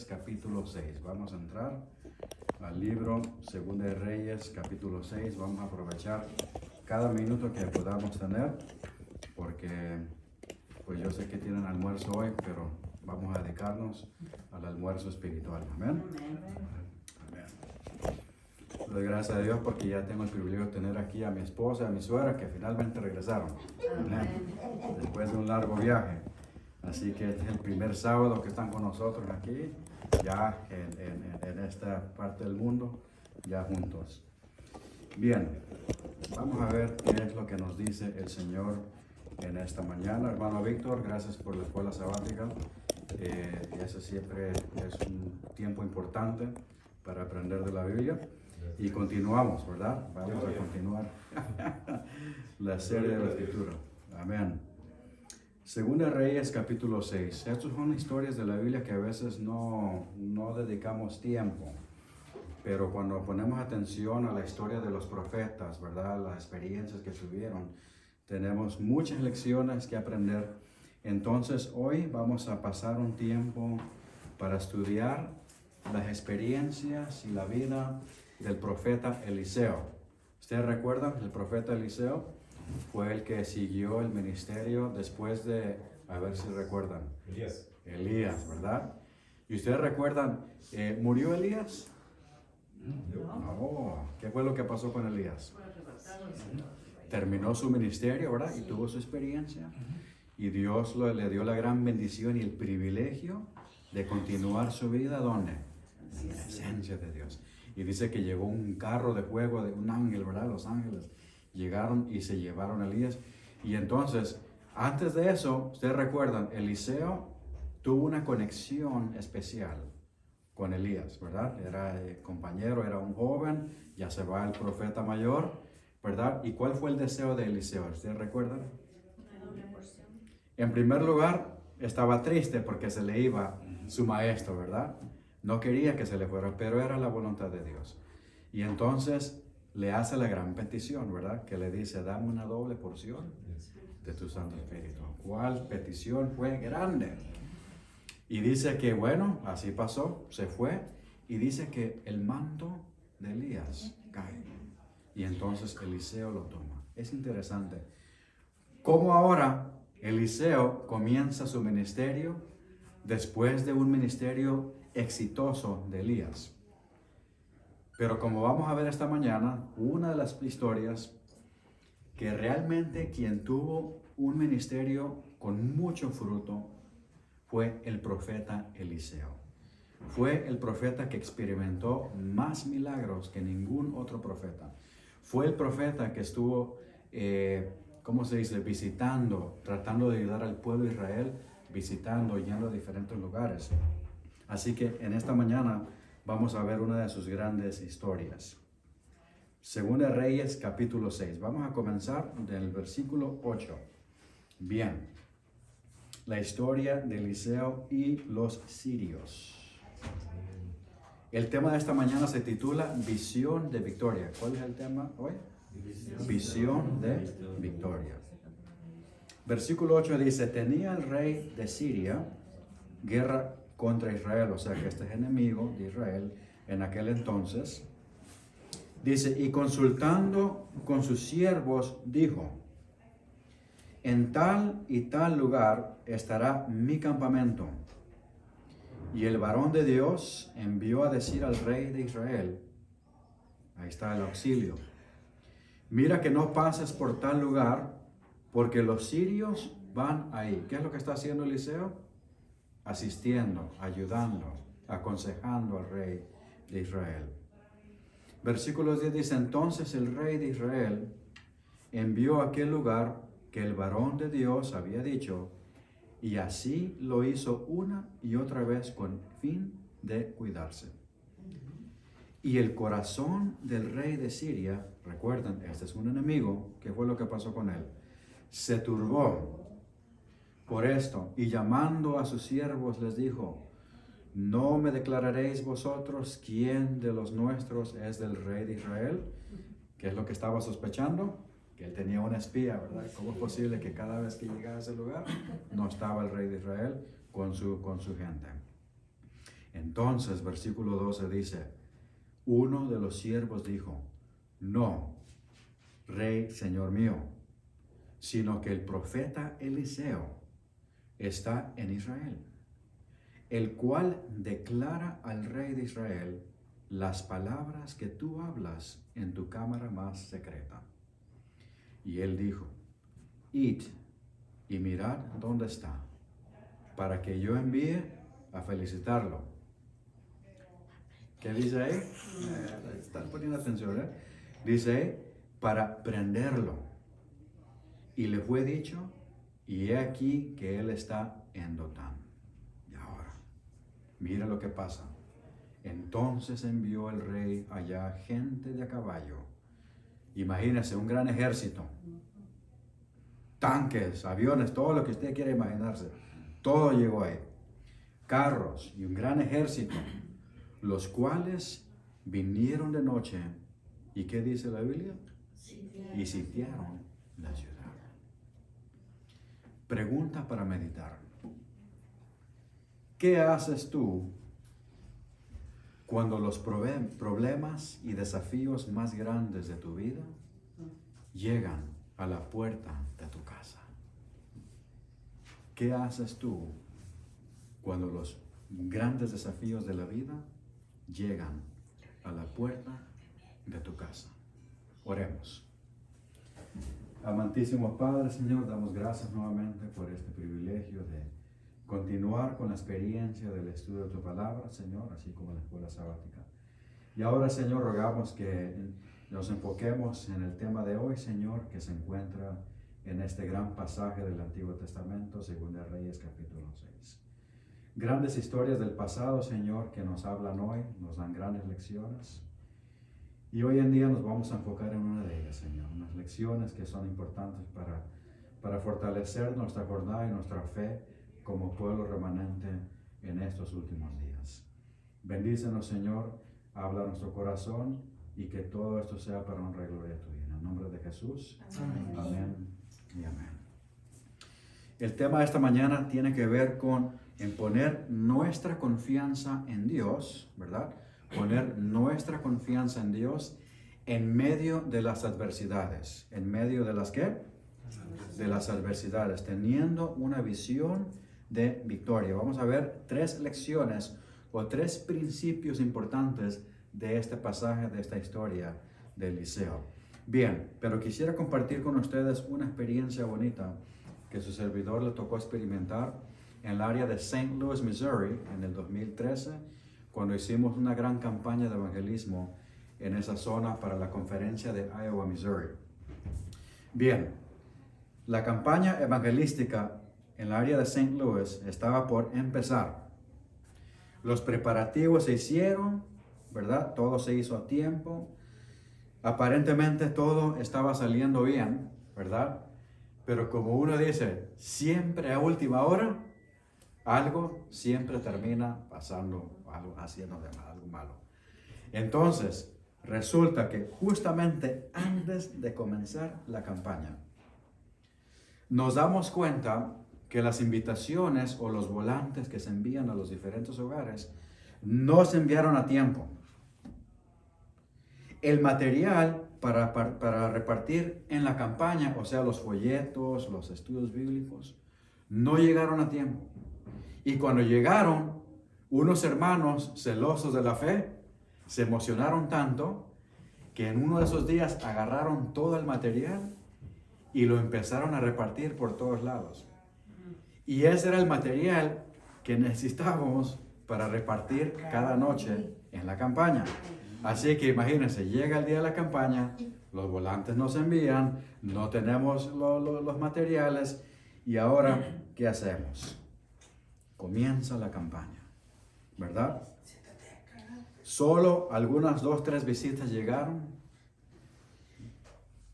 Reyes capítulo 6. Vamos a entrar al libro Segunda de Reyes capítulo 6. Vamos a aprovechar cada minuto que podamos tener, porque pues yo sé que tienen almuerzo hoy, pero vamos a dedicarnos al almuerzo espiritual. Amén. Amén. Doy gracias a Dios porque ya tengo el privilegio de tener aquí a mi esposa y a mi suegra que finalmente regresaron. Amén. Después de un largo viaje. Así que este es el primer sábado que están con nosotros aquí, ya en esta parte del mundo, ya juntos. Bien, vamos a ver qué es lo que nos dice el Señor en esta mañana. Hermano Víctor, gracias por la escuela sabática. Eso siempre es un tiempo importante para aprender de la Biblia. Y continuamos, ¿verdad? Vamos a continuar la serie de la Escritura. Amén. Segunda Reyes capítulo 6. Estas son historias de la Biblia que a veces no dedicamos tiempo. Pero cuando ponemos atención a la historia de los profetas, ¿verdad? Las experiencias que tuvieron, tenemos muchas lecciones que aprender. Entonces hoy vamos a pasar un tiempo para estudiar las experiencias y la vida del profeta Eliseo. ¿Ustedes recuerdan el profeta Eliseo? Fue el que siguió el ministerio después de, a ver si recuerdan, Elías, ¿verdad? ¿Y ustedes recuerdan, murió Elías? No. ¿Qué fue lo que pasó con Elías? Terminó su ministerio, ¿verdad? Y tuvo su experiencia. Y Dios le dio la gran bendición y el privilegio de continuar su vida, ¿dónde? En la presencia de Dios. Y dice que llegó un carro de fuego de un ángel, ¿verdad? Los ángeles llegaron y se llevaron a Elías. Y entonces, antes de eso, ustedes recuerdan, Eliseo tuvo una conexión especial con Elías, ¿verdad? Era compañero, era un joven, ya se va el profeta mayor, ¿verdad? ¿Y cuál fue el deseo de Eliseo? ¿Ustedes recuerdan? En primer lugar, estaba triste porque se le iba su maestro, ¿verdad? No quería que se le fuera, pero era la voluntad de Dios. Y entonces le hace la gran petición, ¿verdad? Que le dice, dame una doble porción de tu Santo Espíritu. ¿Cuál petición fue grande? Y dice que, bueno, así pasó, se fue. Y dice que el manto de Elías cae. Y entonces Eliseo lo toma. Es interesante. ¿Cómo ahora Eliseo comienza su ministerio después de un ministerio exitoso de Elías? Pero como vamos a ver esta mañana, una de las historias que realmente quien tuvo un ministerio con mucho fruto fue el profeta Eliseo. Fue el profeta que experimentó más milagros que ningún otro profeta. Fue el profeta que estuvo, ¿cómo se dice? Visitando, tratando de ayudar al pueblo de Israel, visitando, yendo a diferentes lugares. Así que en esta mañana vamos a ver una de sus grandes historias. Segunda Reyes capítulo 6. Vamos a comenzar del versículo 8. Bien. La historia de Eliseo y los sirios. El tema de esta mañana se titula Visión de Victoria. ¿Cuál es el tema hoy? Visión de Victoria. Versículo 8 dice, tenía el rey de Siria guerra contra Israel, o sea que este es enemigo de Israel en aquel entonces. Dice, y consultando con sus siervos, dijo, en tal y tal lugar estará mi campamento. Y el varón de Dios envió a decir al rey de Israel, ahí está el auxilio, mira que no pases por tal lugar, porque los sirios van ahí. ¿Qué es lo que está haciendo Eliseo? Asistiendo, ayudando, aconsejando al rey de Israel. Versículo 10 dice, entonces el rey de Israel envió a aquel lugar que el varón de Dios había dicho, y así lo hizo una y otra vez con fin de cuidarse. Y el corazón del rey de Siria, recuerden, este es un enemigo, ¿qué fue lo que pasó con él? Se turbó por esto, y llamando a sus siervos les dijo, ¿no me declararéis vosotros quién de los nuestros es del rey de Israel? ¿Qué es lo que estaba sospechando? Que él tenía una espía, ¿verdad? ¿Cómo es posible que cada vez que llegaba a ese lugar no estaba el rey de Israel con su gente? Entonces, versículo 12 dice, uno de los siervos dijo, no, rey, señor mío, sino que el profeta Eliseo está en Israel, el cual declara al rey de Israel las palabras que tú hablas en tu cámara más secreta. Y él dijo, id y mirad dónde está, para que yo envíe a felicitarlo. ¿Qué dice ahí? Están poniendo atención, ¿eh? Dice ahí, para prenderlo. Y le fue dicho, y he aquí que él está en Dotán. Y ahora, mira lo que pasa. Entonces envió el rey allá gente de a caballo. Imagínese un gran ejército. Tanques, aviones, todo lo que usted quiera imaginarse. Todo llegó ahí. Carros y un gran ejército, los cuales vinieron de noche. ¿Y qué dice la Biblia? Y sitiaron la ciudad. Pregunta para meditar. ¿Qué haces tú cuando los problemas y desafíos más grandes de tu vida llegan a la puerta de tu casa? ¿Qué haces tú cuando los grandes desafíos de la vida llegan a la puerta de tu casa? Oremos. Amantísimo Padre, Señor, damos gracias nuevamente por este privilegio de continuar con la experiencia del estudio de tu palabra, Señor, así como la escuela sabática. Y ahora, Señor, rogamos que nos enfoquemos en el tema de hoy, Señor, que se encuentra en este gran pasaje del Antiguo Testamento, según de Reyes, capítulo 6. Grandes historias del pasado, Señor, que nos hablan hoy, nos dan grandes lecciones. Y hoy en día nos vamos a enfocar en una de ellas, Señor, unas lecciones que son importantes para fortalecer nuestra jornada y nuestra fe como pueblo remanente en estos últimos días. Bendícenos, Señor, habla a nuestro corazón y que todo esto sea para honra y gloria tuya. En el nombre de Jesús, amén, amén y amén. El tema de esta mañana tiene que ver con en poner nuestra confianza en Dios, ¿verdad? Poner nuestra confianza en Dios en medio de las adversidades. ¿En medio de las qué? De las adversidades, teniendo una visión de victoria. Vamos a ver 3 lecciones o 3 principios importantes de este pasaje, de esta historia de Eliseo. Bien, pero quisiera compartir con ustedes una experiencia bonita que su servidor le tocó experimentar en el área de St. Louis, Missouri, en el 2013, cuando hicimos una gran campaña de evangelismo en esa zona para la conferencia de Iowa, Missouri. Bien, la campaña evangelística en el área de St. Louis estaba por empezar. Los preparativos se hicieron, ¿verdad? Todo se hizo a tiempo. Aparentemente todo estaba saliendo bien, ¿verdad? Pero como uno dice, siempre a última hora, algo siempre termina pasando, algo haciendo algo malo. Entonces, resulta que justamente antes de comenzar la campaña, nos damos cuenta que las invitaciones o los volantes que se envían a los diferentes hogares no se enviaron a tiempo. El material para repartir en la campaña, o sea, los folletos, los estudios bíblicos, no llegaron a tiempo. Y cuando llegaron, unos hermanos celosos de la fe se emocionaron tanto que en uno de esos días agarraron todo el material y lo empezaron a repartir por todos lados. Y ese era el material que necesitábamos para repartir cada noche en la campaña. Así que imagínense, llega el día de la campaña, los volantes nos envían, no tenemos los materiales y ahora, ¿qué hacemos? Comienza la campaña, ¿verdad? Solo algunas 2, 3 visitas llegaron.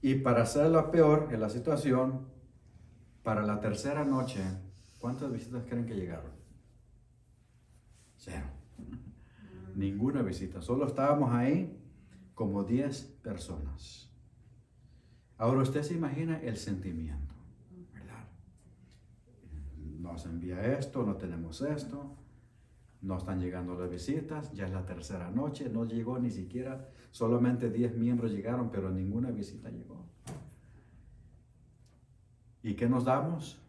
Y para hacerlo peor en la situación, para la tercera noche, ¿cuántas visitas creen que llegaron? 0. Ninguna visita. Solo estábamos ahí como 10 personas. Ahora usted se imagina el sentimiento, ¿verdad? Nos envía esto, no tenemos esto. no están llegando las visitas, ya es la tercera noche, no llegó ni siquiera, solamente 10 miembros llegaron, pero ninguna visita llegó. ¿Y qué nos damos?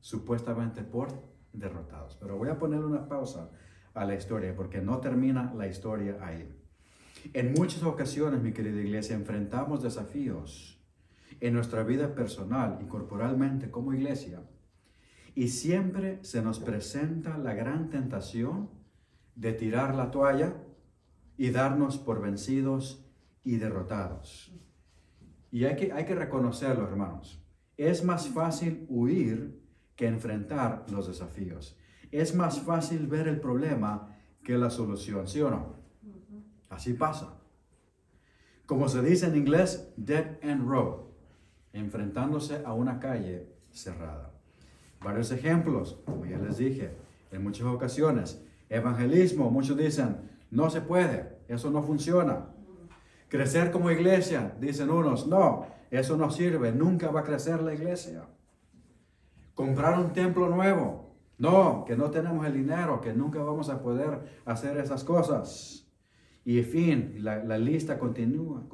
Supuestamente por derrotados. Pero voy a poner una pausa a la historia porque no termina la historia ahí. En muchas ocasiones, mi querida iglesia, enfrentamos desafíos en nuestra vida personal y corporalmente como iglesia. Y siempre se nos presenta la gran tentación de tirar la toalla y darnos por vencidos y derrotados. Y hay que reconocerlo, hermanos. Es más fácil huir que enfrentar los desafíos. Es más fácil ver el problema que la solución, ¿sí o no? Así pasa. Como se dice en inglés, dead end road, enfrentándose a una calle cerrada. Varios ejemplos, como ya les dije, en muchas ocasiones. Evangelismo, muchos dicen, no se puede, eso no funciona. Crecer como iglesia, dicen unos, no, eso no sirve, nunca va a crecer la iglesia. Comprar un templo nuevo, no, que no tenemos el dinero, que nunca vamos a poder hacer esas cosas. Y en fin, la lista continúa.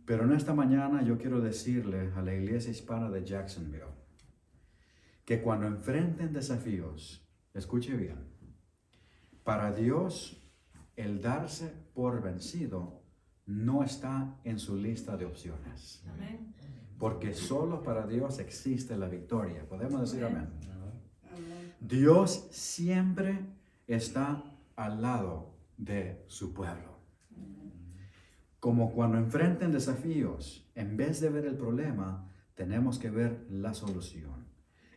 Pero en esta mañana yo quiero decirle a la iglesia hispana de Jacksonville que cuando enfrenten desafíos, escuche bien, para Dios el darse por vencido no está en su lista de opciones. Amén. Porque solo para Dios existe la victoria. ¿Podemos decir amén? Dios siempre está al lado de su pueblo. Como cuando enfrenten desafíos, en vez de ver el problema, tenemos que ver la solución.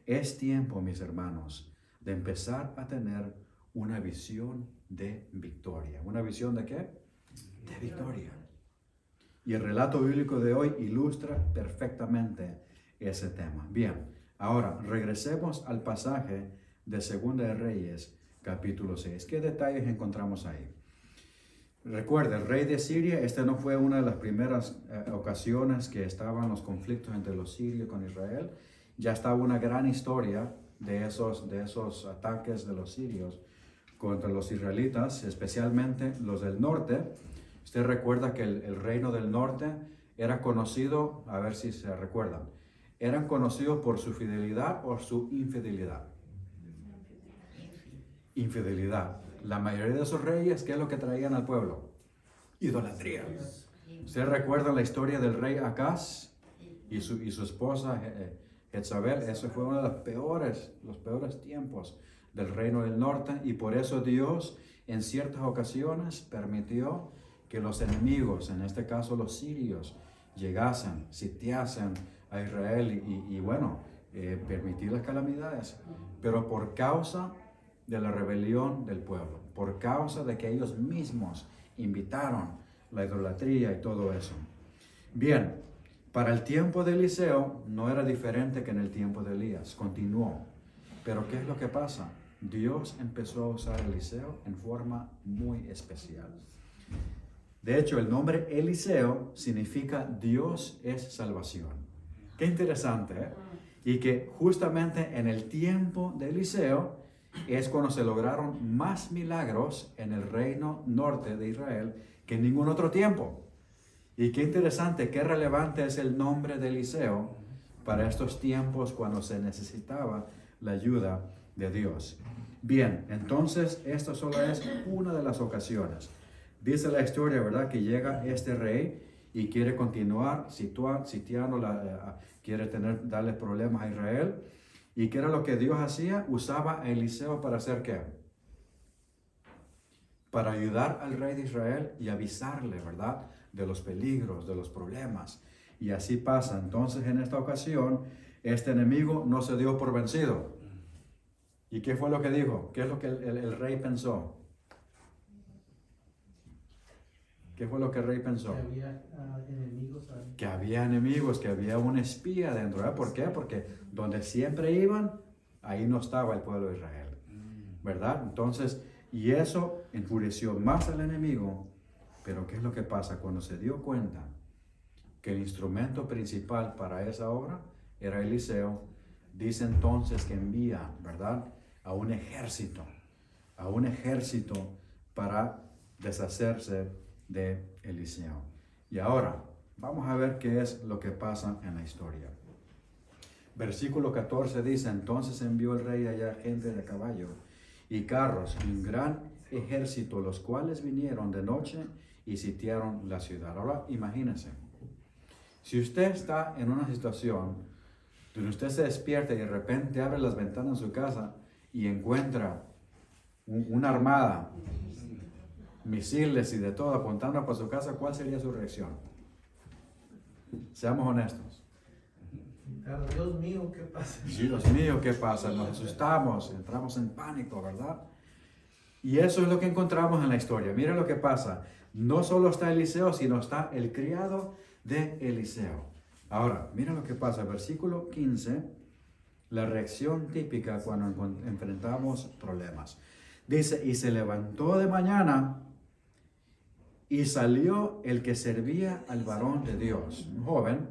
Es tiempo, mis hermanos, de empezar a tener una visión de victoria. ¿Una visión de qué? De victoria. Y el relato bíblico de hoy ilustra perfectamente ese tema. Bien, ahora regresemos al pasaje de Segunda de Reyes, capítulo 6. ¿Qué detalles encontramos ahí? Recuerda, el rey de Siria, esta no fue una de las primeras ocasiones que estaban los conflictos entre los sirios con Israel. Ya estaba una gran historia de esos ataques de los sirios contra los israelitas, especialmente los del norte. Usted recuerda que el reino del norte era conocido, a ver si se recuerdan, eran conocidos por su fidelidad o su infidelidad. Infidelidad. La mayoría de esos reyes, ¿qué es lo que traían al pueblo? Idolatría. ¿Usted recuerda la historia del rey Acaz y su esposa Jezabel? Eso fue uno de los peores tiempos del reino del norte, y por eso Dios en ciertas ocasiones permitió que los enemigos, en este caso los sirios, llegasen, sitiasen a Israel y permitir las calamidades. Pero por causa de la rebelión del pueblo, por causa de que ellos mismos invitaron la idolatría y todo eso. Bien, para el tiempo de Eliseo no era diferente que en el tiempo de Elías, continuó. Pero ¿qué es lo que pasa? Dios empezó a usar a Eliseo en forma muy especial. De hecho, el nombre Eliseo significa Dios es salvación. Qué interesante, ¿eh? Y que justamente en el tiempo de Eliseo es cuando se lograron más milagros en el reino norte de Israel que en ningún otro tiempo. Y qué interesante, qué relevante es el nombre de Eliseo para estos tiempos cuando se necesitaba la ayuda de Dios. Bien, entonces esta solo es una de las ocasiones. Dice la historia, ¿verdad?, que llega este rey y quiere continuar sitiando, quiere darle problemas a Israel. ¿Y qué era lo que Dios hacía? Usaba a Eliseo para hacer ¿qué? Para ayudar al rey de Israel y avisarle, ¿verdad?, de los peligros, de los problemas. Y así pasa. Entonces, en esta ocasión, este enemigo no se dio por vencido. ¿Y qué fue lo que dijo? ¿Qué es lo que el rey pensó? ¿Qué fue lo que el rey pensó? Que había enemigos ahí. Que había enemigos, que había un espía dentro. ¿Eh? ¿Por qué? Porque donde siempre iban, ahí no estaba el pueblo de Israel. ¿Verdad? Entonces, y eso enfureció más al enemigo. Pero ¿qué es lo que pasa? Cuando se dio cuenta que el instrumento principal para esa obra era Eliseo, dice entonces que envía, ¿verdad? A un ejército para deshacerse de Eliseo. Y ahora, vamos a ver qué es lo que pasa en la historia. Versículo 14 dice, entonces envió el rey allá gente de caballo y carros y un gran ejército, los cuales vinieron de noche y sitiaron la ciudad. Ahora, imagínense, si usted está en una situación donde usted se despierta y de repente abre las ventanas de su casa y encuentra una armada, misiles y de todo apuntando para su casa, ¿cuál sería su reacción? Seamos honestos. Claro, Dios mío, ¿qué pasa? Dios mío, ¿qué pasa? Nos asustamos, entramos en pánico, ¿verdad? Y eso es lo que encontramos en la historia. Miren lo que pasa. No solo está Eliseo, sino está el criado de Eliseo. Ahora, miren lo que pasa. Versículo 15, la reacción típica cuando enfrentamos problemas. Dice, y se levantó de mañana y salió el que servía al varón de Dios, un joven.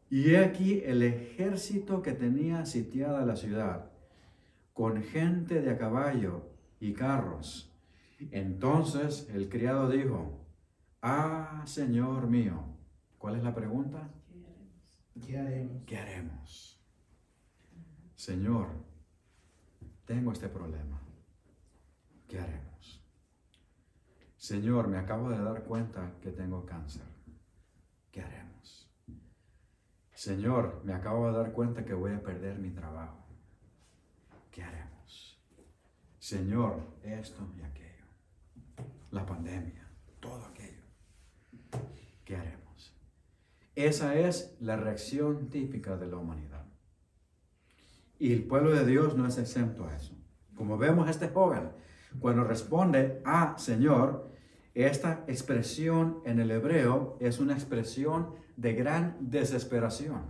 Y he aquí el ejército que tenía sitiada la ciudad, con gente de a caballo y carros. Entonces el criado dijo, ah, Señor mío. ¿Cuál es la pregunta? ¿Qué haremos? ¿Qué haremos? Señor, tengo este problema. ¿Qué haremos? Señor, me acabo de dar cuenta que tengo cáncer. ¿Qué haremos? Señor, me acabo de dar cuenta que voy a perder mi trabajo. ¿Qué haremos? Señor, esto y aquello. La pandemia, todo aquello. ¿Qué haremos? Esa es la reacción típica de la humanidad. Y el pueblo de Dios no es exento a eso. Como vemos, este joven, cuando responde a Señor, esta expresión en el hebreo es una expresión de gran desesperación.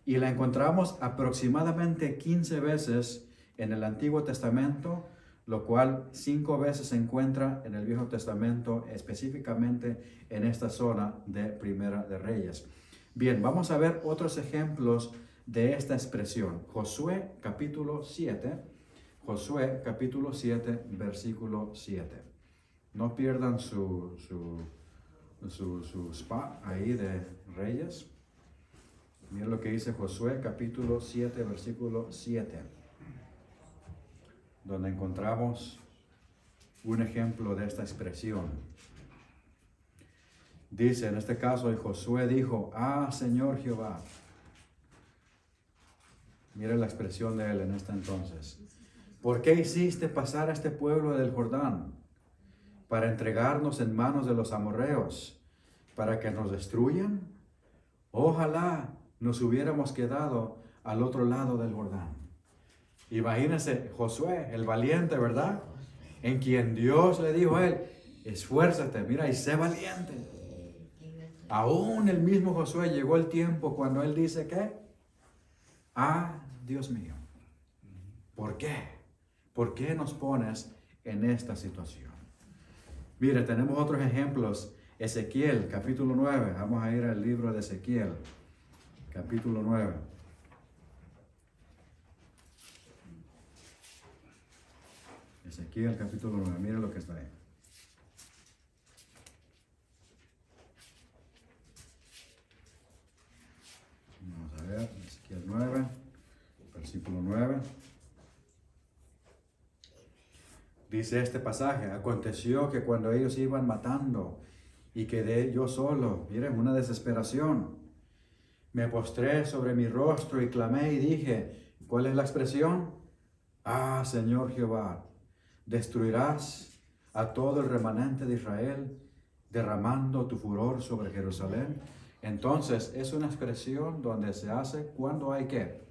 Y la encontramos aproximadamente 15 veces en el Antiguo Testamento, lo cual 5 veces se encuentra en el Viejo Testamento, específicamente en esta zona de Primera de Reyes. Bien, vamos a ver otros ejemplos de esta expresión. Josué capítulo 7, versículo 7. No pierdan su spot ahí de Reyes. Miren lo que dice Josué capítulo 7, versículo 7, donde encontramos un ejemplo de esta expresión. Dice en este caso, y Josué dijo, ah, Señor Jehová. Miren la expresión de él en este entonces. ¿Por qué hiciste pasar a este pueblo del Jordán para entregarnos en manos de los amorreos, para que nos destruyan? Ojalá nos hubiéramos quedado al otro lado del Jordán. Imagínense Josué, el valiente, ¿verdad? En quien Dios le dijo a él, esfuérzate, mira, y sé valiente. Aún el mismo Josué llegó el tiempo cuando él dice que, ah, Dios mío, ¿por qué? ¿Por qué nos pones en esta situación? Mire, tenemos otros ejemplos. Ezequiel, capítulo 9. Vamos a ir al libro de Ezequiel, capítulo 9. Ezequiel, capítulo 9. Mire lo que está ahí. Vamos a ver, Ezequiel 9, versículo 9. Dice este pasaje, aconteció que cuando ellos iban matando y quedé yo solo, miren, una desesperación, me postré sobre mi rostro y clamé y dije, ¿cuál es la expresión? Ah, Señor Jehová, destruirás a todo el remanente de Israel, derramando tu furor sobre Jerusalén. Entonces, es una expresión donde se hace cuando hay ¿qué?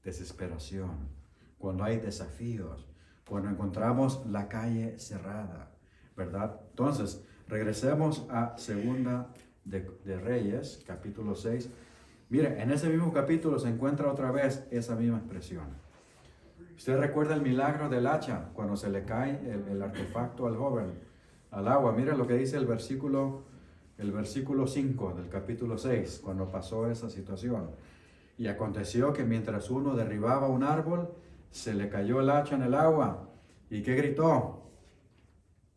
Desesperación, cuando hay desafíos, cuando encontramos la calle cerrada, ¿verdad? Entonces, regresemos a Segunda de Reyes, capítulo 6. Mire, en ese mismo capítulo se encuentra otra vez esa misma expresión. ¿Usted recuerda el milagro del hacha? Cuando se le cae el artefacto al joven al agua. Mire lo que dice el versículo 5 del capítulo 6, cuando pasó esa situación. Y aconteció que mientras uno derribaba un árbol, se le cayó el hacha en el agua. ¿Y qué gritó?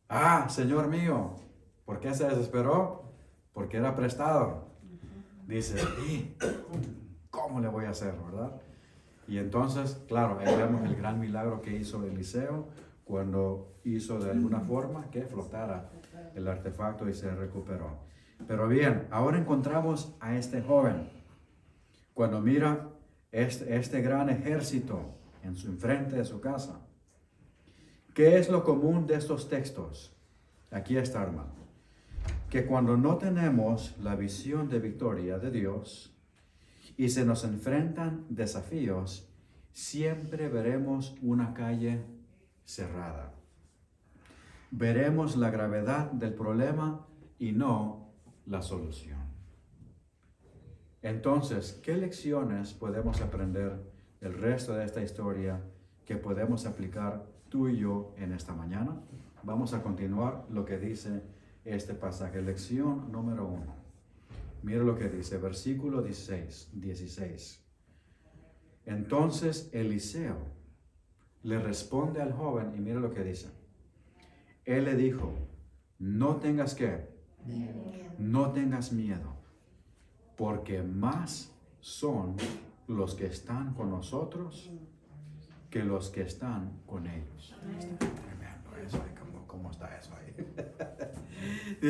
Ah, Señor mío. ¿Por qué se desesperó? Porque era prestado. Dice, ¿y cómo le voy a hacer, verdad? Y entonces, claro, ahí vemos el gran milagro que hizo Eliseo cuando hizo de alguna forma que flotara el artefacto y se recuperó. Pero bien, ahora encontramos a este joven. Cuando mira este gran ejército en su enfrente de su casa. ¿Qué es lo común de estos textos? Aquí está, hermano. Que cuando no tenemos la visión de victoria de Dios y se nos enfrentan desafíos, siempre veremos una calle cerrada. Veremos la gravedad del problema y no la solución. Entonces, ¿qué lecciones podemos aprender del resto de esta historia que podemos aplicar tú y yo en esta mañana? Vamos a continuar lo que dice este pasaje. Lección número 1. Mira lo que dice, versículo 16. Entonces Eliseo le responde al joven y mira lo que dice. Él le dijo, no tengas ¿qué? No tengas miedo, porque más son los que están con nosotros que los que están con ellos. Está tremendo eso, ¿cómo está eso ahí?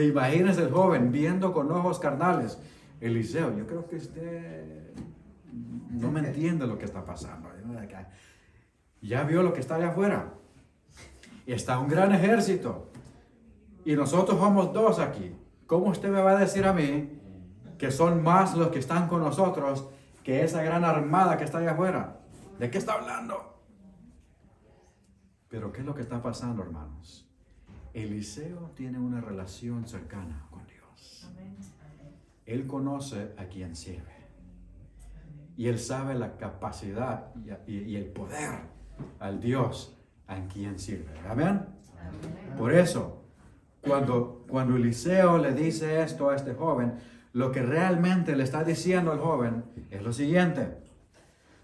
Imagínese el joven viendo con ojos carnales. Eliseo, yo creo que usted no me entiende lo que está pasando. Ya vio lo que está allá afuera. Está un gran ejército. Y nosotros somos dos aquí. ¿Cómo usted me va a decir a mí que son más los que están con nosotros que esa gran armada que está allá afuera? ¿De qué está hablando? Pero ¿qué es lo que está pasando, hermanos? Eliseo tiene una relación cercana con Dios. Él conoce a quien sirve. Y él sabe la capacidad y el poder al Dios a quien sirve. ¿Amén? Por eso, cuando Eliseo le dice esto a este joven, lo que realmente le está diciendo al joven es lo siguiente.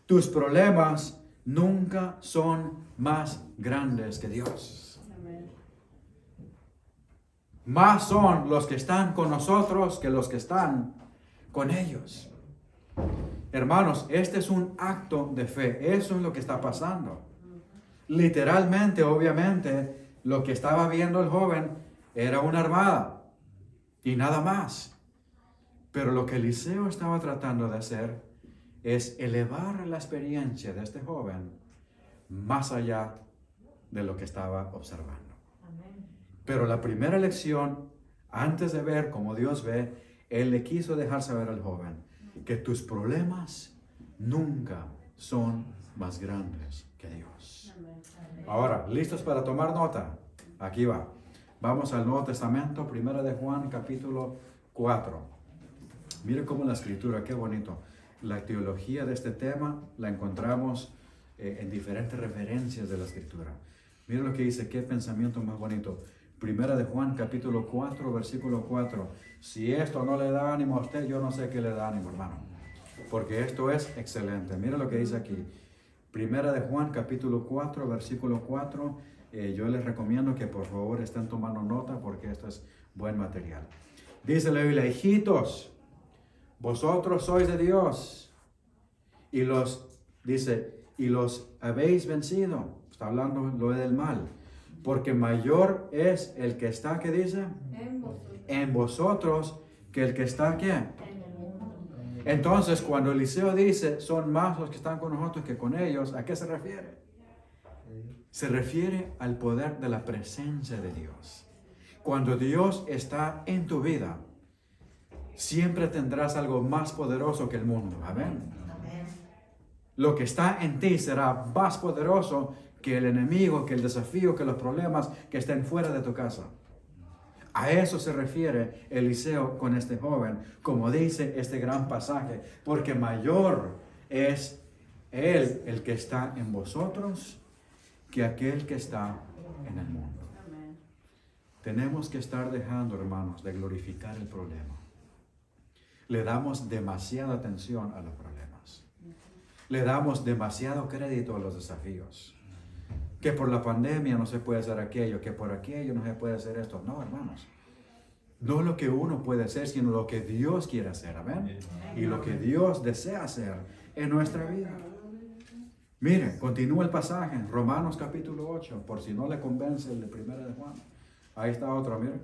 Tus problemas nunca son más grandes que Dios. Más son los que están con nosotros que los que están con ellos. Hermanos, este es un acto de fe. Eso es lo que está pasando. Literalmente, obviamente, lo que estaba viendo el joven era una armada y nada más. Pero lo que Eliseo estaba tratando de hacer es elevar la experiencia de este joven más allá de lo que estaba observando. Pero la primera lección, antes de ver cómo Dios ve, Él le quiso dejar saber al joven que tus problemas nunca son más grandes que Dios. Ahora, ¿listos para tomar nota? Aquí va. Vamos al Nuevo Testamento, 1 de Juan, capítulo 4. Mire cómo la escritura, qué bonito. La teología de este tema la encontramos en diferentes referencias de la escritura. Mire lo que dice, qué pensamiento más bonito. 1 de Juan, capítulo 4, versículo 4. Si esto no le da ánimo a usted, yo no sé qué le da ánimo, hermano. Porque esto es excelente. Mire lo que dice aquí. 1 de Juan, capítulo 4, versículo 4. Yo les recomiendo que por favor estén tomando nota porque esto es buen material. Dice la Biblia, hijitos, vosotros sois de Dios y los habéis vencido. Está hablando lo del mal. Porque mayor es el que está, ¿qué dice? En vosotros que el que está aquí. Entonces, cuando Eliseo dice, son más los que están con nosotros que con ellos, ¿a qué se refiere? Se refiere al poder de la presencia de Dios. Cuando Dios está en tu vida, siempre tendrás algo más poderoso que el mundo. Amén. Lo que está en ti será más poderoso que el enemigo, que el desafío, que los problemas que estén fuera de tu casa. A eso se refiere Eliseo con este joven, como dice este gran pasaje, porque mayor es él el que está en vosotros que aquel que está en el mundo. Tenemos que estar dejando, hermanos, de glorificar el problema. Le damos demasiada atención a los problemas. Le damos demasiado crédito a los desafíos. Que por la pandemia no se puede hacer aquello, que por aquello no se puede hacer esto. No, hermanos. No lo que uno puede hacer, sino lo que Dios quiere hacer. Amén. Y lo que Dios desea hacer en nuestra vida. Mire, continúa el pasaje, Romanos capítulo 8, por si no le convence el de 1 de Juan. Ahí está otro, mire.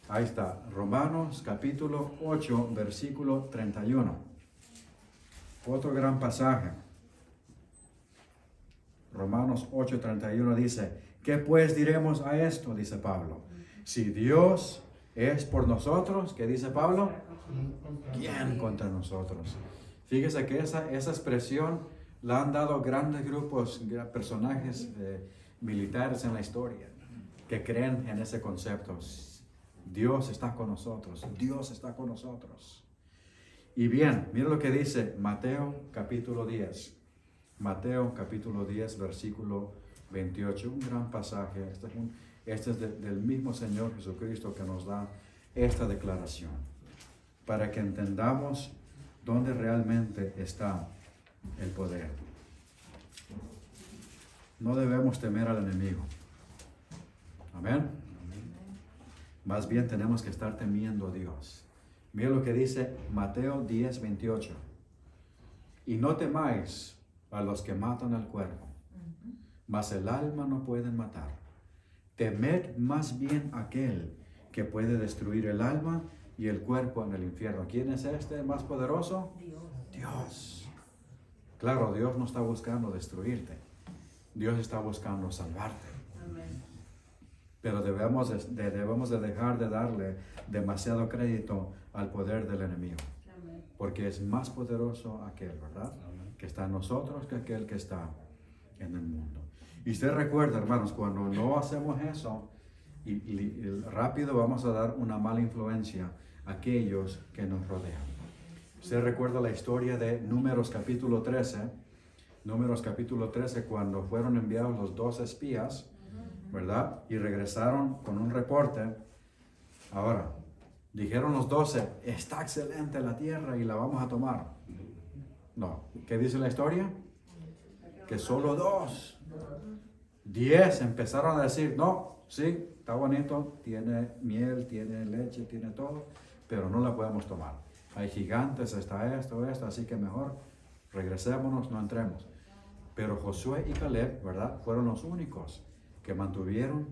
Ahí está, Romanos capítulo 8, versículo 31. Otro gran pasaje. Romanos 8, 31 dice, ¿qué pues diremos a esto? Dice Pablo. Si Dios es por nosotros, ¿qué dice Pablo? ¿Quién contra nosotros? Fíjese que esa expresión la han dado grandes grupos, personajes militares en la historia, que creen en ese concepto. Dios está con nosotros, Dios está con nosotros. Y bien, mira lo que dice Mateo capítulo 10. Mateo capítulo 10, versículo 28, un gran pasaje. Este es del mismo Señor Jesucristo que nos da esta declaración, para que entendamos dónde realmente está el poder. No debemos temer al enemigo. Amén. Más bien tenemos que estar temiendo a Dios. Mira lo que dice Mateo 10, 28. Y no temáis a los que matan al cuerpo, mas el alma no pueden matar. Temed más bien aquel que puede destruir el alma y el cuerpo en el infierno. ¿Quién es este más poderoso? Dios. Claro, Dios no está buscando destruirte. Dios está buscando salvarte. Amén. Pero debemos de dejar de darle demasiado crédito al poder del enemigo. Amén. Porque es más poderoso aquel, ¿verdad? Que está en nosotros que aquel que está en el mundo. Y usted recuerda, hermanos, cuando no hacemos eso, y rápido vamos a dar una mala influencia a aquellos que nos rodean. Usted recuerda la historia de Números capítulo 13. Números capítulo 13, cuando fueron enviados los 12 espías, ¿verdad? Y regresaron con un reporte. Ahora, dijeron los 12, está excelente la tierra y la vamos a tomar. No, ¿qué dice la historia? Que solo 2. 10 empezaron a decir, no, sí, está bonito, tiene miel, tiene leche, tiene todo, pero no la podemos tomar. Hay gigantes, está esto, así que mejor regresémonos, no entremos. Pero Josué y Caleb, ¿verdad? Fueron los únicos que mantuvieron,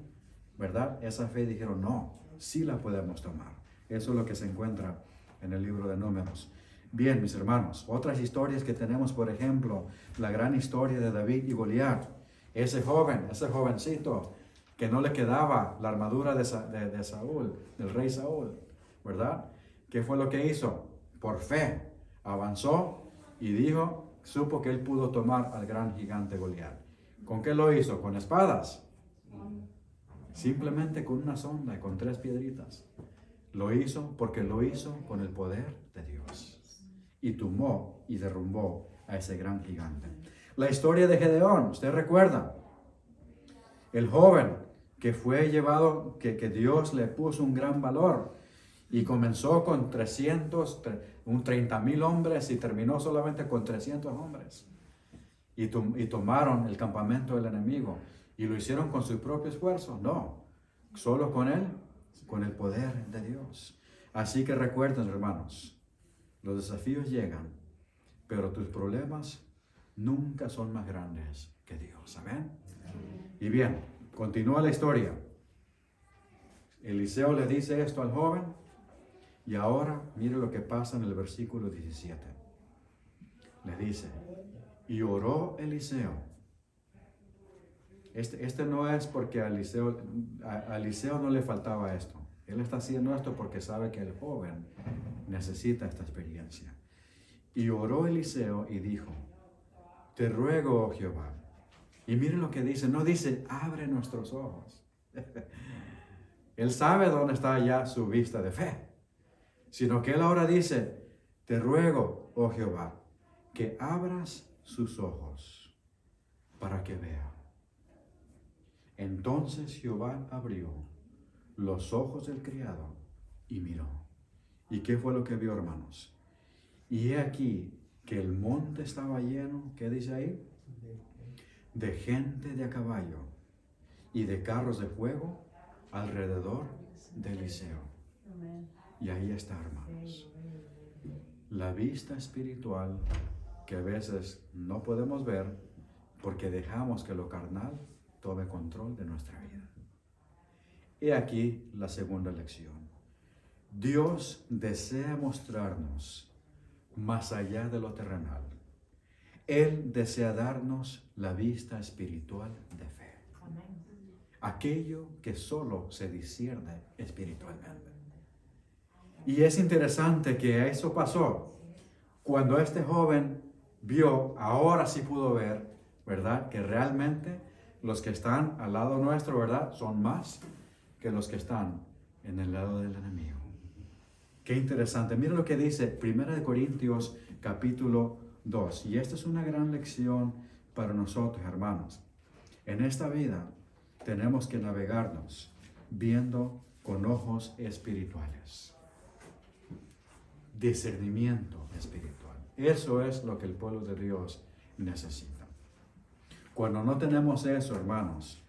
¿verdad? Esa fe y dijeron, no, sí la podemos tomar. Eso es lo que se encuentra en el libro de Números. Bien, mis hermanos, otras historias que tenemos, por ejemplo, la gran historia de David y Goliat. Ese jovencito que no le quedaba la armadura de Saúl, del rey Saúl, ¿verdad? ¿Qué fue lo que hizo? Por fe, avanzó y supo que él pudo tomar al gran gigante Goliat. ¿Con qué lo hizo? ¿Con espadas? Simplemente con una sonda y con 3 piedritas. Lo hizo porque lo hizo con el poder de Dios. Y tumbó y derrumbó a ese gran gigante. La historia de Gedeón, ¿usted recuerda? El joven que fue llevado, que Dios le puso un gran valor. Y comenzó con 30,000 hombres y terminó solamente con 300 hombres. Y tomaron el campamento del enemigo. ¿Y lo hicieron con su propio esfuerzo? No, solo con él, con el poder de Dios. Así que recuerden, hermanos, los desafíos llegan, pero tus problemas nunca son más grandes que Dios. Amén. Y bien, continúa la historia. Eliseo le dice esto al joven. Y ahora, mire lo que pasa en el versículo 17. Le dice, y oró Eliseo. Este no es porque a Eliseo no le faltaba esto. Él está haciendo esto porque sabe que el joven necesita esta experiencia. Y oró Eliseo y dijo, te ruego, oh Jehová. Y mire lo que dice, no dice, abre nuestros ojos. Él sabe dónde está ya su vista de fe. Sino que él ahora dice, te ruego, oh Jehová, que abras sus ojos para que vea. Entonces Jehová abrió los ojos del criado y miró. ¿Y qué fue lo que vio, hermanos? Y he aquí que el monte estaba lleno, ¿qué dice ahí? De gente de a caballo y de carros de fuego alrededor de Eliseo. Y ahí está, hermanos. La vista espiritual que a veces no podemos ver porque dejamos que lo carnal tome control de nuestra vida. He aquí la segunda lección. Dios desea mostrarnos más allá de lo terrenal. Él desea darnos la vista espiritual de fe. Aquello que solo se discierne espiritualmente. Y es interesante que eso pasó cuando este joven vio, ahora sí pudo ver, ¿verdad? Que realmente los que están al lado nuestro, ¿verdad? Son más que los que están en el lado del enemigo. Qué interesante. Mira lo que dice 1 Corintios capítulo 2. Y esta es una gran lección para nosotros, hermanos. En esta vida tenemos que navegarnos viendo con ojos espirituales. Discernimiento espiritual. Eso es lo que el pueblo de Dios necesita. Cuando no tenemos eso, hermanos,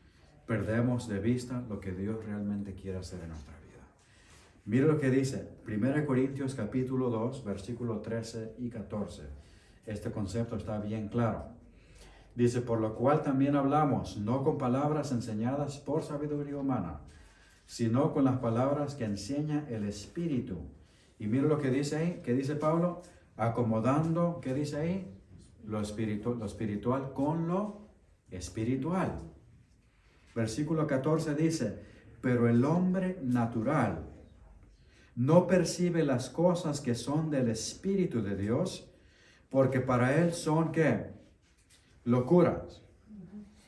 perdemos de vista lo que Dios realmente quiere hacer en nuestra vida. Mira lo que dice 1 Corintios capítulo 2, versículo 13 y 14. Este concepto está bien claro. Dice, por lo cual también hablamos, no con palabras enseñadas por sabiduría humana, sino con las palabras que enseña el Espíritu. Y mira lo que dice ahí, que dice Pablo, acomodando, ¿qué dice ahí? Lo espiritual con lo espiritual. Versículo 14 dice, pero el hombre natural no percibe las cosas que son del Espíritu de Dios, porque para él son, ¿qué? Locuras.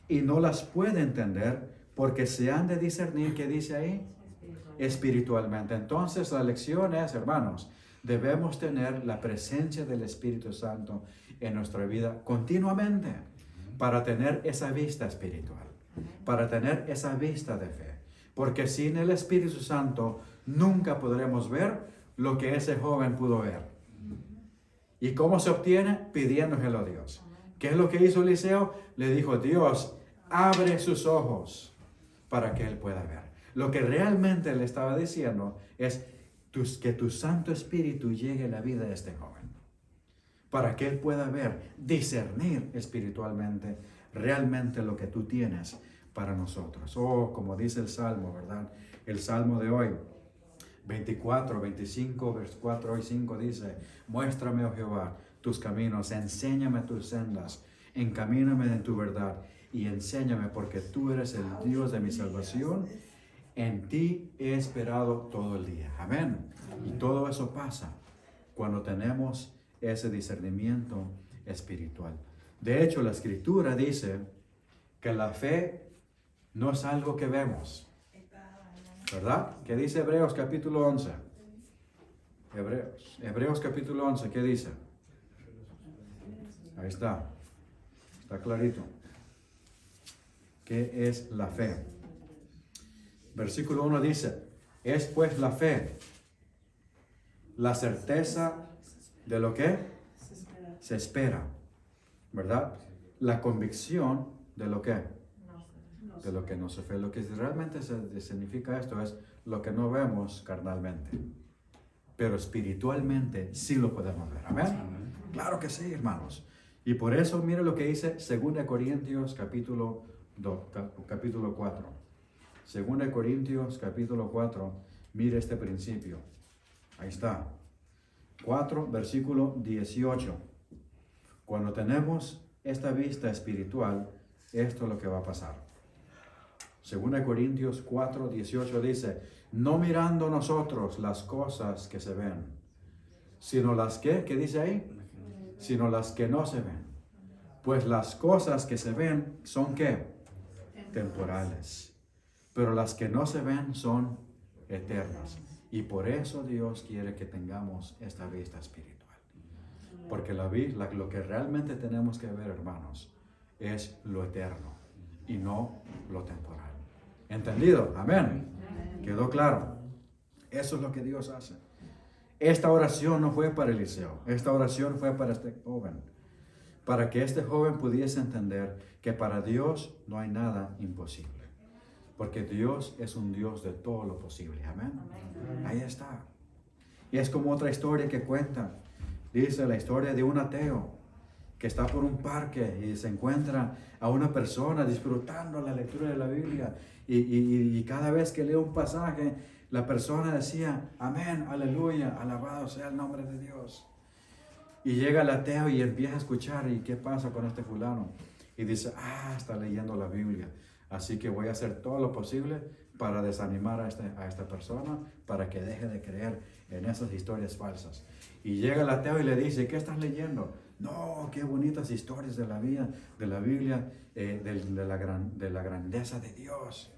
Y no las puede entender porque se han de discernir, ¿qué dice ahí? Espiritualmente. Entonces la lección es, hermanos, debemos tener la presencia del Espíritu Santo en nuestra vida continuamente para tener esa vista espiritual, para tener esa vista de fe. Porque sin el Espíritu Santo nunca podremos ver lo que ese joven pudo ver. ¿Y cómo se obtiene? Pidiéndoselo a Dios. ¿Qué es lo que hizo Eliseo? Le dijo, Dios, abre sus ojos para que él pueda ver. Lo que realmente le estaba diciendo es que tu Santo Espíritu llegue a la vida de este joven. Para que él pueda ver, discernir espiritualmente realmente lo que tú tienes para nosotros. Oh, como dice el Salmo, ¿verdad? El Salmo de hoy, 24, 25, versos 4 y 5 dice, muéstrame, oh Jehová, tus caminos, enséñame tus sendas, encamíname en tu verdad y enséñame porque tú eres el Dios de mi salvación. En ti he esperado todo el día. Amén. Y todo eso pasa cuando tenemos ese discernimiento espiritual. De hecho, la Escritura dice que la fe no es algo que vemos, ¿verdad? ¿Qué dice Hebreos capítulo 11? Hebreos capítulo 11, ¿qué dice? Ahí está clarito. ¿Qué es la fe? Versículo 1 dice, es pues la fe, la certeza de lo que se espera, ¿verdad? La convicción de lo que de lo que no se ve. Lo que realmente significa esto es lo que no vemos carnalmente, pero espiritualmente sí lo podemos ver. ¿Amén? Claro que sí, hermanos. Y por eso mire lo que dice 2 Corintios capítulo 4. 2 Corintios capítulo 4, mire este principio. Ahí está. 4, versículo 18. Cuando tenemos esta vista espiritual, esto es lo que va a pasar. 2 Corintios 4, 18 dice, no mirando nosotros las cosas que se ven, sino las que, ¿qué dice ahí? Sino las que no se ven. Pues las cosas que se ven son ¿qué? Temporales. Pero las que no se ven son eternas. Y por eso Dios quiere que tengamos esta vista espiritual. Porque lo que realmente tenemos que ver, hermanos, es lo eterno y no lo temporal. ¿Entendido? Amén. ¿Quedó claro? Eso es lo que Dios hace. Esta oración no fue para Eliseo, esta oración fue para este joven, para que este joven pudiese entender que para Dios no hay nada imposible, porque Dios es un Dios de todo lo posible, amén. Ahí está. Y es como otra historia que cuenta, dice la historia de un ateo que está por un parque y se encuentra a una persona disfrutando la lectura de la Biblia y cada vez que lee un pasaje, la persona decía, amén, aleluya, alabado sea el nombre de Dios. Y llega el ateo y empieza a escuchar, ¿y qué pasa con este fulano? Y dice, está leyendo la Biblia, así que voy a hacer todo lo posible para desanimar a esta persona, para que deje de creer en esas historias falsas. Y llega el ateo y le dice, ¿qué estás leyendo? No, qué bonitas historias de la vida, de la Biblia, de la grandeza de Dios.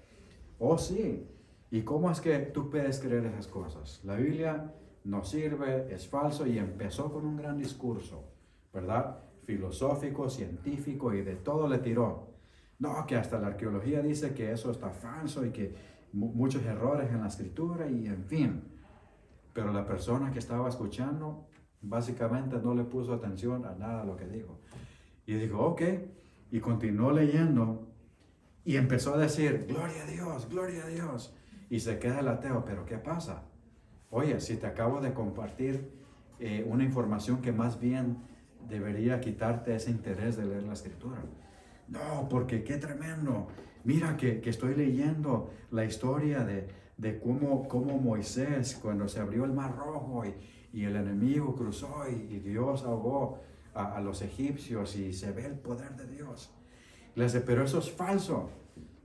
Oh, sí. ¿Y cómo es que tú puedes creer esas cosas? La Biblia no sirve, es falso, y empezó con un gran discurso, ¿verdad? Filosófico, científico, y de todo le tiró. No, que hasta la arqueología dice que eso está falso y que muchos errores en la escritura y en fin. Pero la persona que estaba escuchando básicamente no le puso atención a nada de lo que dijo. Y dijo, ok, y continuó leyendo y empezó a decir, gloria a Dios, gloria a Dios. Y se queda el ateo, pero ¿qué pasa? Oye, si te acabo de compartir una información que más bien debería quitarte ese interés de leer la escritura. No, porque qué tremendo. Mira que estoy leyendo la historia de cómo Moisés, cuando se abrió el Mar Rojo y el enemigo cruzó y Dios ahogó a los egipcios y se ve el poder de Dios. Le dice, pero eso es falso,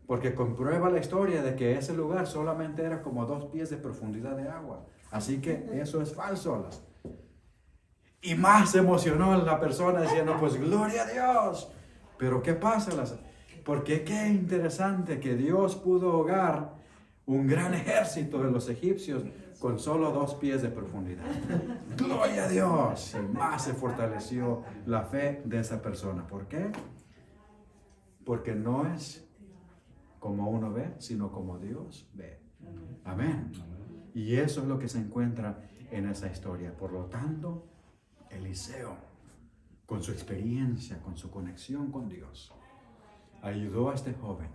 porque comprueba la historia de que ese lugar solamente era como 2 pies de profundidad de agua. Así que eso es falso. Y más se emocionó la persona diciendo, pues gloria a Dios. Pero ¿qué pasa? Porque qué interesante que Dios pudo ahogar un gran ejército de los egipcios con solo 2 pies de profundidad. Gloria a Dios. Y más se fortaleció la fe de esa persona. ¿Por qué? Porque no es como uno ve, sino como Dios ve. Amén. Y eso es lo que se encuentra en esa historia. Por lo tanto, Eliseo, con su experiencia, con su conexión con Dios, ayudó a este joven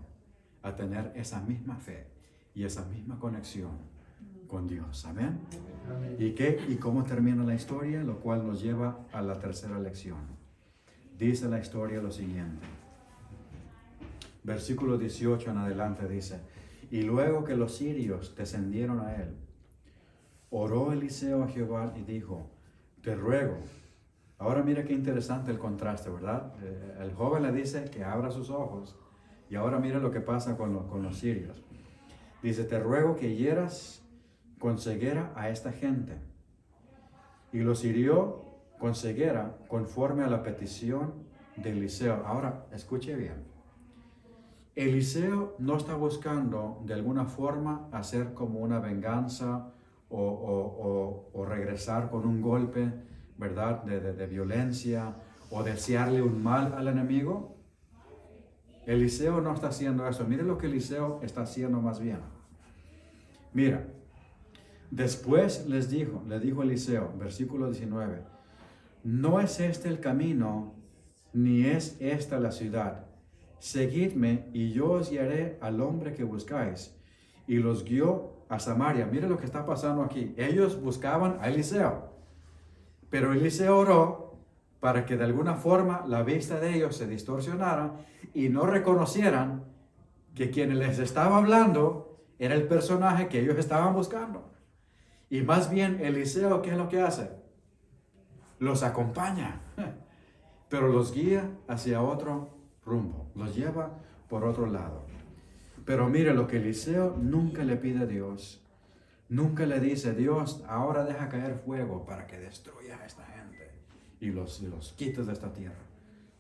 a tener esa misma fe y esa misma conexión con Dios. Amén. ¿Y cómo termina la historia? Lo cual nos lleva a la tercera lección. Dice la historia lo siguiente. Versículo 18 en adelante dice, y luego que los sirios descendieron a él, oró Eliseo a Jehová y dijo, te ruego. Ahora mira qué interesante el contraste, ¿verdad? El joven le dice que abra sus ojos y ahora mira lo que pasa con los sirios. Dice, te ruego que hieras con ceguera a esta gente. Y los hirió con ceguera conforme a la petición de Eliseo. Ahora, escuche bien. Eliseo no está buscando de alguna forma hacer como una venganza o regresar con un golpe, ¿verdad? De violencia o desearle un mal al enemigo. Eliseo no está haciendo eso. Mire lo que Eliseo está haciendo más bien. Mira, después le dijo Eliseo, versículo 19, no es este el camino, ni es esta la ciudad. Seguidme y yo os guiaré al hombre que buscáis. Y los guió a Samaria. Mire lo que está pasando aquí. Ellos buscaban a Eliseo. Pero Eliseo oró para que de alguna forma la vista de ellos se distorsionara y no reconocieran que quien les estaba hablando era el personaje que ellos estaban buscando. Y más bien Eliseo, ¿qué es lo que hace? Los acompaña, pero los guía hacia otro rumbo, los lleva por otro lado. Pero mire lo que Eliseo nunca le pide a Dios. Nunca le dice, Dios, ahora deja caer fuego para que destruya a esta gente y los quites de esta tierra.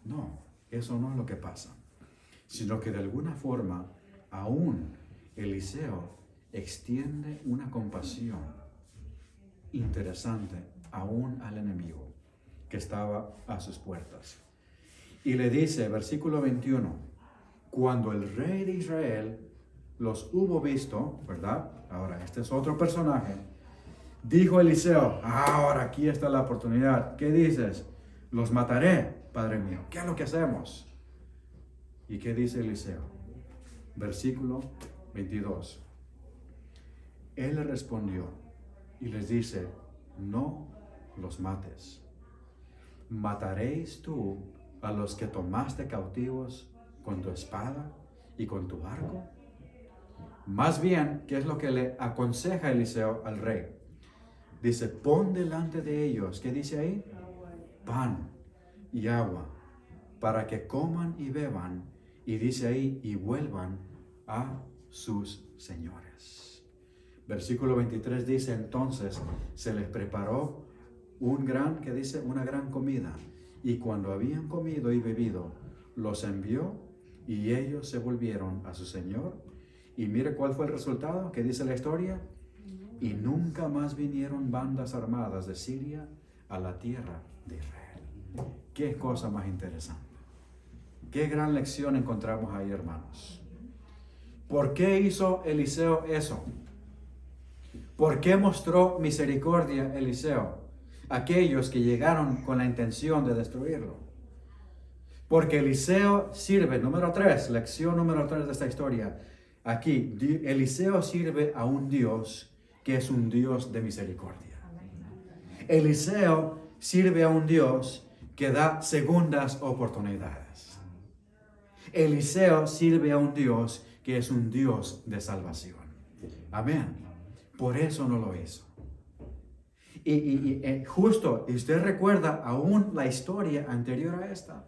No, eso no es lo que pasa. Sino que de alguna forma, aún Eliseo extiende una compasión interesante aún al enemigo que estaba a sus puertas. Y le dice, versículo 21, cuando el rey de Israel los hubo visto, ¿verdad? Ahora, este es otro personaje. Dijo Eliseo, ahora aquí está la oportunidad. ¿Qué dices? Los mataré, padre mío. ¿Qué es lo que hacemos? ¿Y qué dice Eliseo? Versículo 22. Él le respondió y les dice, no los mates. ¿Mataréis tú a los que tomaste cautivos con tu espada y con tu arco? Más bien, ¿qué es lo que le aconseja Eliseo al rey? Dice, pon delante de ellos, ¿qué dice ahí? Pan y agua, para que coman y beban, y dice ahí, y vuelvan a sus señores. Versículo 23 dice, entonces se les preparó ¿qué dice? Una gran comida, y cuando habían comido y bebido, los envió, y ellos se volvieron a su señor. Y mire cuál fue el resultado, que dice la historia, y nunca más vinieron bandas armadas de Siria a la tierra de Israel. Qué cosa más interesante. Qué gran lección encontramos ahí, hermanos. ¿Por qué hizo Eliseo eso? ¿Por qué mostró misericordia Eliseo a aquellos que llegaron con la intención de destruirlo? Porque Eliseo sirve, número 3, lección número 3 de esta historia. Aquí, Eliseo sirve a un Dios que es un Dios de misericordia. Eliseo sirve a un Dios que da segundas oportunidades. Eliseo sirve a un Dios que es un Dios de salvación. Amén. Por eso no lo hizo. Y justo, y usted recuerda aún la historia anterior a esta.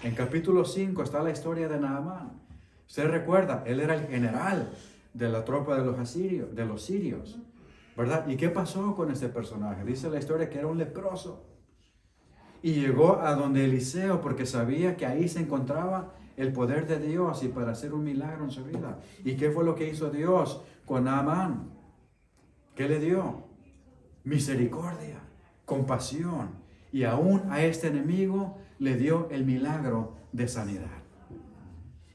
En capítulo 5 está la historia de Naamán. Usted recuerda, él era el general de la tropa de los asirios, de los sirios, ¿verdad? ¿Y qué pasó con este personaje? Dice la historia que era un leproso. Y llegó a donde Eliseo porque sabía que ahí se encontraba el poder de Dios y para hacer un milagro en su vida. ¿Y qué fue lo que hizo Dios con Naamán? ¿Qué le dio? Misericordia, compasión. Y aún a este enemigo le dio el milagro de sanidad.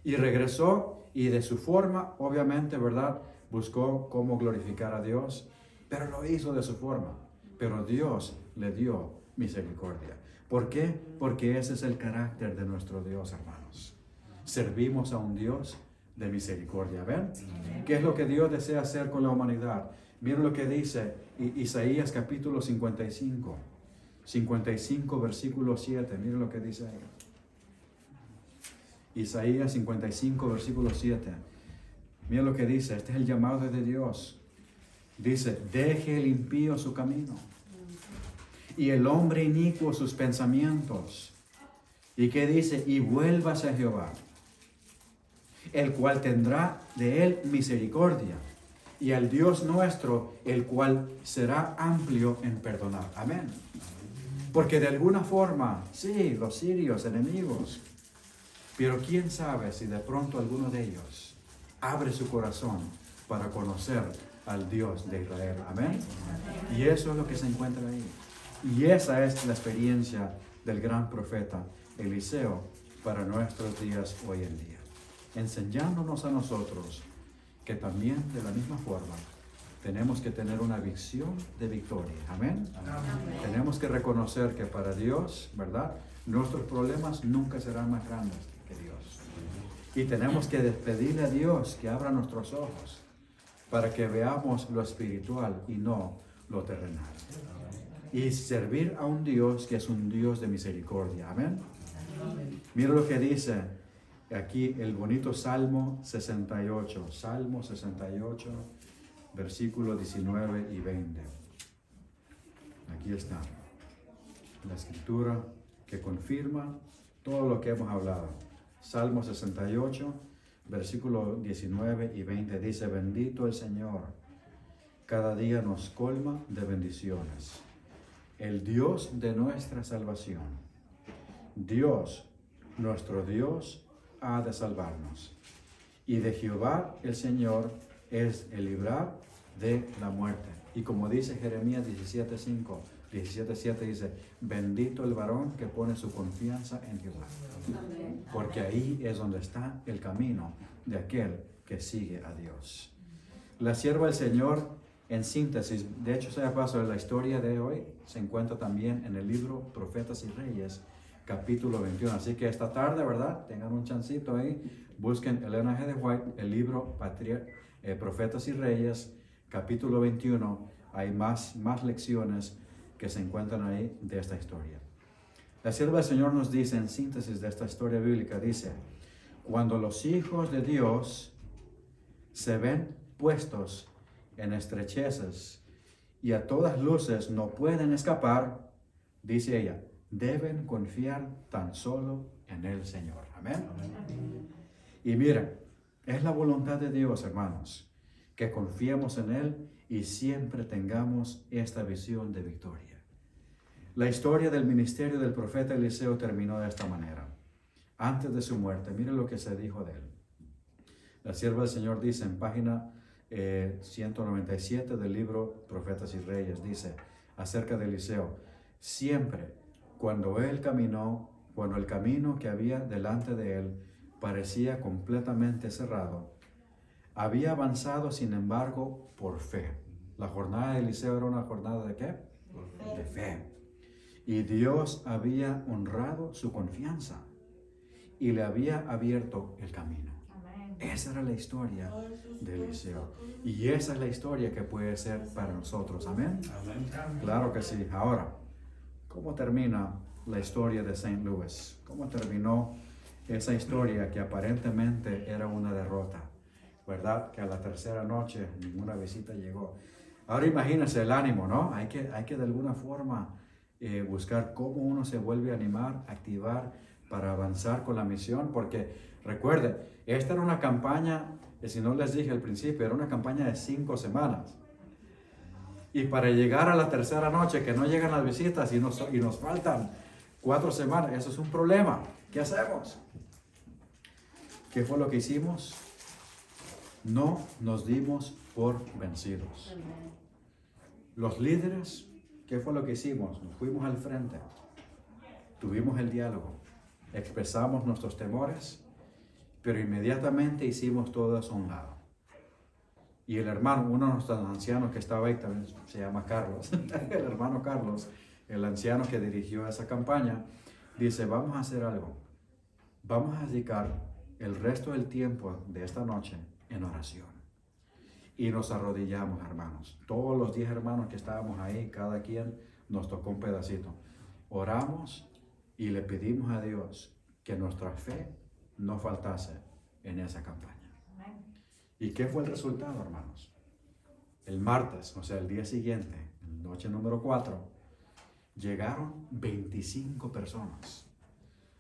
Y regresó y de su forma, obviamente, ¿verdad? Buscó cómo glorificar a Dios, pero lo hizo de su forma. Pero Dios le dio misericordia. ¿Por qué? Porque ese es el carácter de nuestro Dios, hermanos. Servimos a un Dios de misericordia. ¿Ven? ¿Qué es lo que Dios desea hacer con la humanidad? Miren lo que dice Isaías capítulo 55. 55 versículo 7. Miren lo que dice ahí. Isaías 55 versículo 7. Miren lo que dice. Este es el llamado de Dios. Dice, deje el impío su camino y el hombre inicuo sus pensamientos. ¿Y qué dice? Y vuélvase a Jehová, el cual tendrá de él misericordia, y al Dios nuestro, el cual será amplio en perdonar. Amén. Porque de alguna forma, sí, los sirios, enemigos, pero quién sabe si de pronto alguno de ellos abre su corazón para conocer al Dios de Israel. Amén. Y eso es lo que se encuentra ahí. Y esa es la experiencia del gran profeta Eliseo para nuestros días hoy en día. Enseñándonos a nosotros que también de la misma forma tenemos que tener una visión de victoria. Amén. Amén. Tenemos que reconocer que para Dios, ¿verdad? Nuestros problemas nunca serán más grandes que Dios. Y tenemos que pedirle a Dios que abra nuestros ojos para que veamos lo espiritual y no lo terrenal. Y servir a un Dios que es un Dios de misericordia. Amén. Mira lo que dice aquí el bonito Salmo 68. Salmo 68, versículos 19 y 20. Aquí está la escritura que confirma todo lo que hemos hablado. Salmo 68, versículos 19 y 20 dice, bendito el Señor, cada día nos colma de bendiciones. El Dios de nuestra salvación, Dios, nuestro Dios, ha de salvarnos. Y de Jehová el Señor es el librar de la muerte. Y como dice Jeremías 17:5, 17:7 dice, bendito el varón que pone su confianza en Jehová. Porque ahí es donde está el camino de aquel que sigue a Dios. La sierva del Señor en síntesis, de hecho sea paso, la historia de hoy se encuentra también en el libro Profetas y Reyes, capítulo 21. Así que esta tarde, ¿verdad? Tengan un chancito ahí, busquen Elena G. de White, el libro Profetas y Reyes, capítulo 21. Hay más lecciones que se encuentran ahí de esta historia. La sierva del Señor nos dice, en síntesis de esta historia bíblica, dice: cuando los hijos de Dios se ven puestos en estrecheces y a todas luces no pueden escapar, dice ella, deben confiar tan solo en el Señor. Amén. Amén. Y miren, es la voluntad de Dios, hermanos, que confiemos en Él y siempre tengamos esta visión de victoria. La historia del ministerio del profeta Eliseo terminó de esta manera. Antes de su muerte, miren lo que se dijo de él. La sierva del Señor dice en página 197 del libro Profetas y Reyes, dice acerca de Eliseo: siempre cuando el camino que había delante de él parecía completamente cerrado, había avanzado sin embargo por fe. La jornada de Eliseo era una jornada ¿de qué? De fe. Y Dios había honrado su confianza y le había abierto el camino. Amén. Esa era la historia de Eliseo. Y esa es la historia que puede ser para nosotros. Amén. Amén. Claro que sí. Ahora, ¿cómo termina la historia de St. Louis? ¿Cómo terminó esa historia que aparentemente era una derrota? ¿Verdad? Que a la tercera noche ninguna visita llegó. Ahora imagínense el ánimo, ¿no? Hay que de alguna forma buscar cómo uno se vuelve a animar, activar para avanzar con la misión, porque recuerden, esta era una campaña, si no les dije al principio, era una campaña de 5 semanas. Y para llegar a la tercera noche, que no llegan las visitas y nos faltan 4 semanas, eso es un problema. ¿Qué hacemos? ¿Qué fue lo que hicimos? No nos dimos por vencidos. Los líderes, ¿qué fue lo que hicimos? Nos fuimos al frente, tuvimos el diálogo, expresamos nuestros temores, pero inmediatamente hicimos todo eso a un lado. Y el hermano, uno de nuestros ancianos que estaba ahí, también se llama Carlos, el hermano Carlos, el anciano que dirigió esa campaña, dice: vamos a hacer algo, vamos a dedicar el resto del tiempo de esta noche en oración. Y nos arrodillamos, hermanos. Todos los 10 hermanos que estábamos ahí, cada quien nos tocó un pedacito. Oramos y le pedimos a Dios que nuestra fe no faltase en esa campaña. ¿Y qué fue el resultado, hermanos? El martes, o sea, el día siguiente, noche número 4, llegaron 25 personas,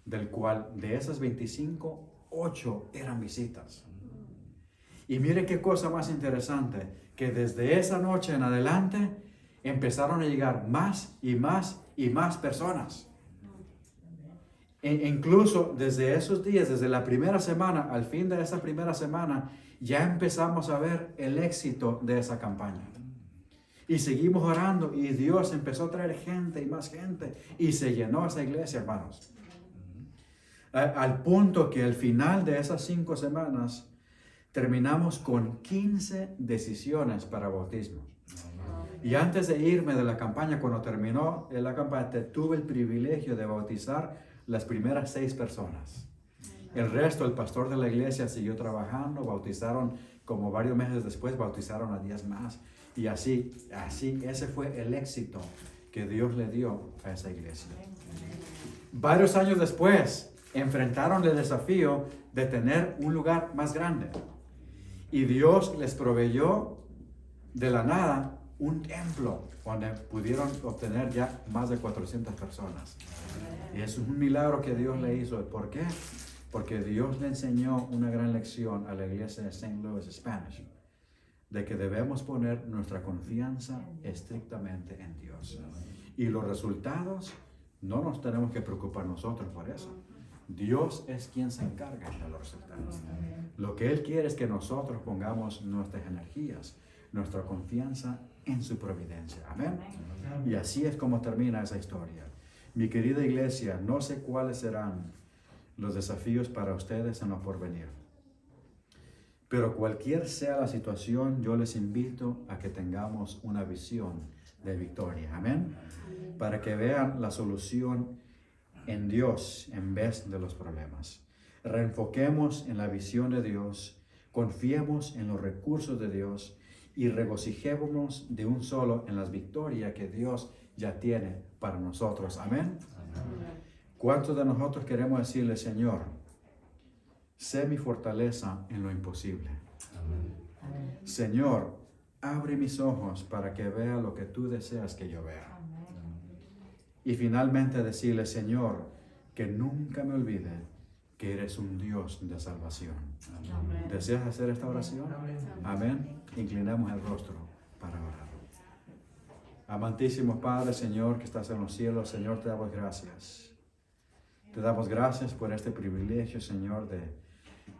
del cual de esas 25, 8 eran visitas. Y mire qué cosa más interesante, que desde esa noche en adelante empezaron a llegar más y más y más personas. Incluso desde esos días, desde la primera semana, al fin de esa primera semana, ya empezamos a ver el éxito de esa campaña. Y seguimos orando y Dios empezó a traer gente y más gente y se llenó esa iglesia, hermanos. Al punto que al final de esas 5 semanas terminamos con 15 decisiones para bautismos. Y antes de irme de la campaña, cuando terminó la campaña, tuve el privilegio de bautizar las primeras 6 personas. El resto, el pastor de la iglesia siguió trabajando, bautizaron como varios meses después, bautizaron a 10 más. Y así, ese fue el éxito que Dios le dio a esa iglesia. Varios años después, enfrentaron el desafío de tener un lugar más grande. Y Dios les proveyó de la nada un templo donde pudieron obtener ya más de 400 personas. Y eso es un milagro que Dios le hizo. ¿Por qué? Porque Dios le enseñó una gran lección a la iglesia de St. Louis Spanish, de que debemos poner nuestra confianza estrictamente en Dios. Y los resultados, no nos tenemos que preocupar nosotros por eso. Dios es quien se encarga de los resultados. Lo que Él quiere es que nosotros pongamos nuestras energías, nuestra confianza en su providencia. Amén. Y así es como termina esa historia. Mi querida iglesia, no sé cuáles serán los desafíos para ustedes en lo porvenir. Pero cualquier sea la situación, yo les invito a que tengamos una visión de victoria. Amén. Para que vean la solución en Dios en vez de los problemas. Reenfoquemos en la visión de Dios, confiemos en los recursos de Dios y regocijémonos de un solo en las victorias que Dios ya tiene para nosotros. Amén. ¿Cuántos de nosotros queremos decirle, Señor, sé mi fortaleza en lo imposible? Señor, abre mis ojos para que vea lo que tú deseas que yo vea. Y finalmente decirle, Señor, que nunca me olvide que eres un Dios de salvación. Amén. ¿Deseas hacer esta oración? Amén. Inclinemos el rostro para orar. Amantísimo Padre, Señor, que estás en los cielos, Señor, te damos gracias. Te damos gracias por este privilegio, Señor, de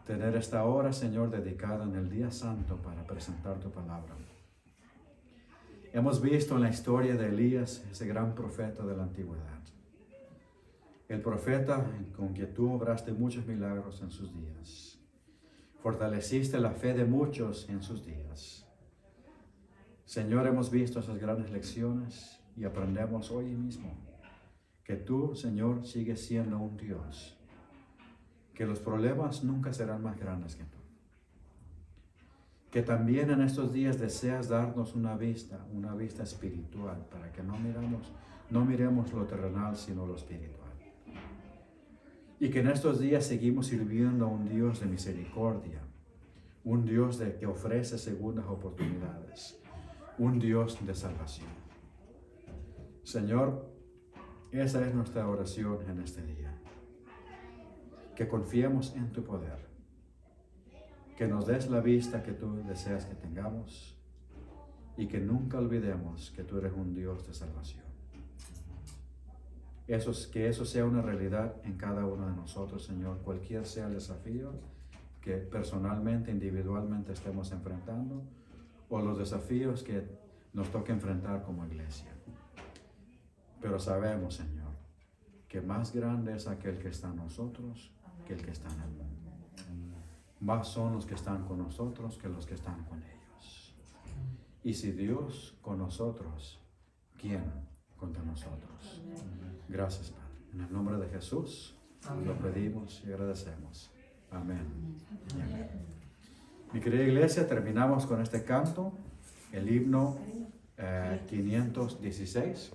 tener esta hora, Señor, dedicada en el día santo para presentar tu palabra. Hemos visto en la historia de Elías, ese gran profeta de la antigüedad. El profeta con quien tú obraste muchos milagros en sus días. Fortaleciste la fe de muchos en sus días. Señor, hemos visto esas grandes lecciones y aprendemos hoy mismo que tú, Señor, sigues siendo un Dios. Que los problemas nunca serán más grandes que tú. Que también en estos días deseas darnos una vista espiritual, para que no miremos lo terrenal, sino lo espiritual. Y que en estos días seguimos sirviendo a un Dios de misericordia, un Dios que ofrece segundas oportunidades, un Dios de salvación. Señor, esa es nuestra oración en este día. Que confiemos en tu poder. Que nos des la vista que tú deseas que tengamos y que nunca olvidemos que tú eres un Dios de salvación. Que eso sea una realidad en cada uno de nosotros, Señor, cualquier sea el desafío que personalmente, individualmente estemos enfrentando o los desafíos que nos toque enfrentar como iglesia. Pero sabemos, Señor, que más grande es aquel que está en nosotros que el que está en el mundo. Más son los que están con nosotros que los que están con ellos. Y si Dios con nosotros, ¿quién contra nosotros? Gracias, Padre. En el nombre de Jesús lo pedimos y agradecemos. Amén. Y amén. Mi querida iglesia, terminamos con este canto, el himno 516.